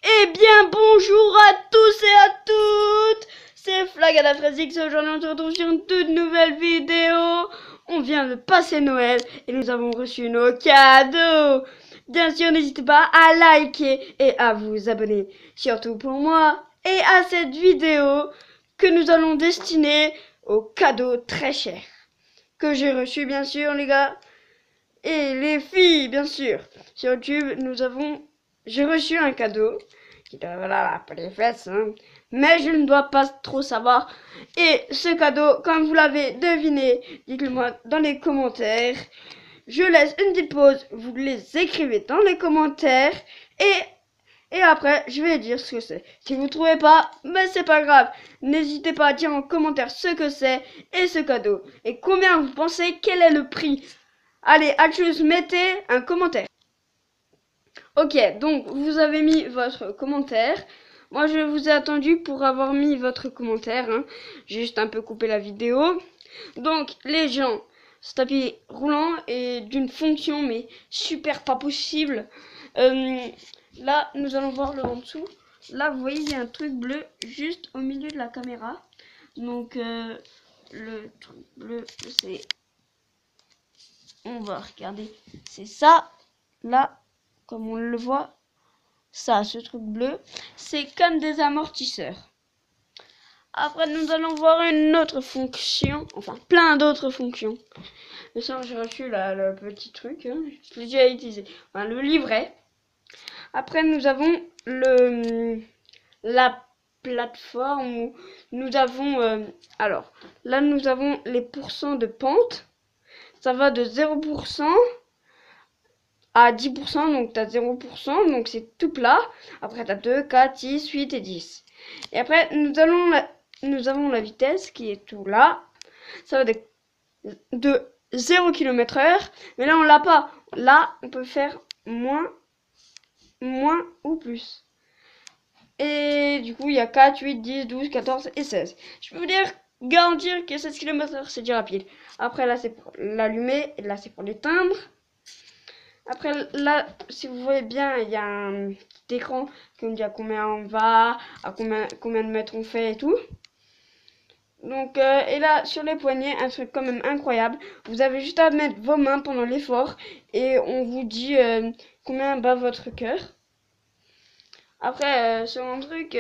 Eh bien, bonjour à tous et à toutes. C'est Flagadafrasix. Aujourd'hui, on se retrouve sur une toute nouvelle vidéo. On vient de passer Noël et nous avons reçu nos cadeaux. Bien sûr, n'hésitez pas à liker et à vous abonner. Surtout pour moi et à cette vidéo que nous allons destiner aux cadeaux très chers que j'ai reçus, bien sûr, les gars. Et les filles, bien sûr. Sur YouTube, j'ai reçu un cadeau. Voilà, pas les fesses, hein. Mais je ne dois pas trop savoir. Et ce cadeau, comme vous l'avez deviné, dites-le moi dans les commentaires. Je laisse une petite pause. Vous les écrivez dans les commentaires. Et après, je vais dire ce que c'est. Si vous ne trouvez pas, mais c'est pas grave. N'hésitez pas à dire en commentaire ce que c'est et ce cadeau. Et combien vous pensez, quel est le prix. Allez, à tous, mettez un commentaire. Ok, donc vous avez mis votre commentaire. Moi, je vous ai attendu pour avoir mis votre commentaire. Hein. J'ai juste un peu coupé la vidéo. Donc, les gens, ce tapis roulant est d'une fonction, mais super pas possible. Là, nous allons voir le en dessous. Là, vous voyez, il y a un truc bleu juste au milieu de la caméra. Donc, le truc bleu, c'est... On va regarder. C'est ça. Là, comme on le voit, ça, ce truc bleu, c'est comme des amortisseurs. Après, nous allons voir une autre fonction, enfin plein d'autres fonctions. Mais ça, j'ai reçu le petit truc, hein, je l'ai déjà utilisé. Enfin, le livret. Après, nous avons la plateforme où nous avons, alors, là, nous avons les pourcents de pente. Ça va de 0% à 10%, donc tu as 0%, donc c'est tout plat. Après, tu as 2, 4, 6, 8 et 10. Et après, nous avons la vitesse qui est tout là. Ça va de 0 km/h. Mais là, on l'a pas. Là, on peut faire moins ou plus. Et du coup, il y a 4, 8, 10, 12, 14 et 16. Je peux vous garantir que 16 km/h, c'est déjà rapide. Après, là, c'est pour l'allumer. Et là, c'est pour l'éteindre. Après, là, si vous voyez bien, il y a un petit écran qui nous dit à combien on va, à combien de mètres on fait et tout. Donc, et là, sur les poignets, un truc quand même incroyable. Vous avez juste à mettre vos mains pendant l'effort et on vous dit combien bat votre cœur. Après, second truc,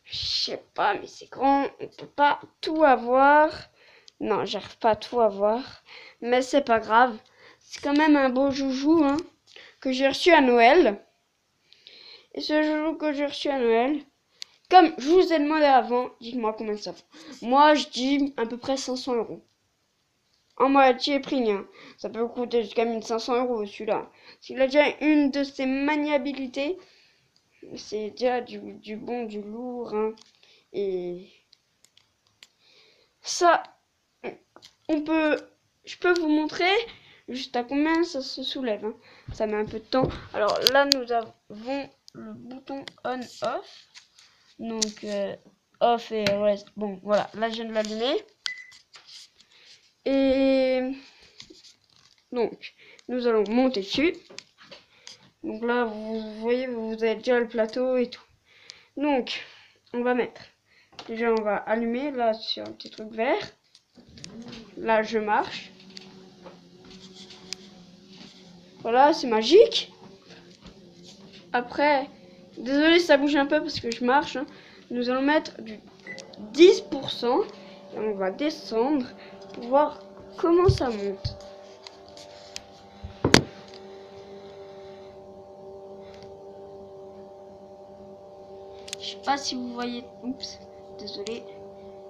je sais pas, mais c'est grand, on peut pas tout avoir. Non, j'arrive pas à tout avoir, mais c'est pas grave. C'est quand même un beau joujou, hein, que j'ai reçu à Noël. Et ce joujou que j'ai reçu à Noël, comme je vous ai demandé avant, dites-moi combien ça vaut. Moi, je dis à peu près 500 €. En moitié prix, hein. Ça peut coûter jusqu'à 1500 € celui-là. S'il a déjà une de ses maniabilités, c'est déjà du bon, du lourd, hein. Et ça, je peux vous montrer juste à combien ça se soulève, hein. Ça met un peu de temps. Alors là, nous avons le bouton on-off. Donc, off et rest. Bon, voilà. Là, je viens de l'allumer. Et donc, nous allons monter dessus. Donc là, vous voyez, vous avez déjà le plateau et tout. Donc, on va mettre. Déjà, on va allumer là sur un petit truc vert. Là, je marche. Voilà, c'est magique. Après, désolé, ça bouge un peu parce que je marche. Hein. Nous allons mettre du 10%. Et on va descendre pour voir comment ça monte. Je sais pas si vous voyez. Oups, désolé.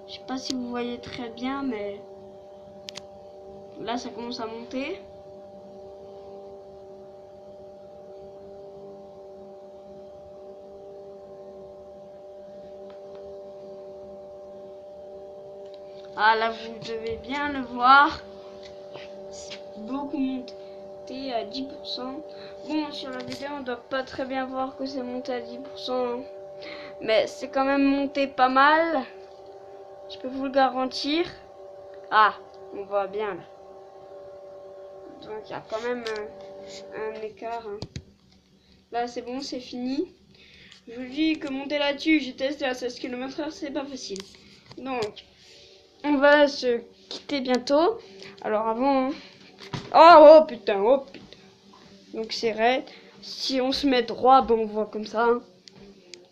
Je sais pas si vous voyez très bien, mais là ça commence à monter. Ah là vous devez bien le voir. C'est beaucoup monté à 10%. Bon, sur la vidéo on doit pas très bien voir que c'est monté à 10%. Mais c'est quand même monté pas mal. Je peux vous le garantir. Ah, on voit bien là. Donc il y a quand même un écart. Hein. Là, c'est bon, c'est fini. Je vous dis que monter là-dessus, j'ai testé à 16 km/h, c'est pas facile. Donc, on va se quitter bientôt. Alors avant... Oh putain, oh putain. Donc c'est raide. Si on se met droit, bon, on voit comme ça. Hein.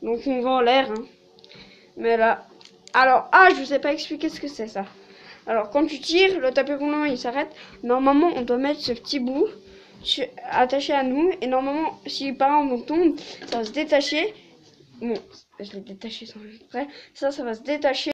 Donc on va en l'air. Hein. Mais là... Alors, je vous ai pas expliqué ce que c'est ça. Alors quand tu tires, le tapis roulant il s'arrête. Normalement, on doit mettre ce petit bout attaché à nous. Et normalement, si par exemple on tombe, ça va se détacher. Bon, je l'ai détaché sans faire exprès. Ça va se détacher.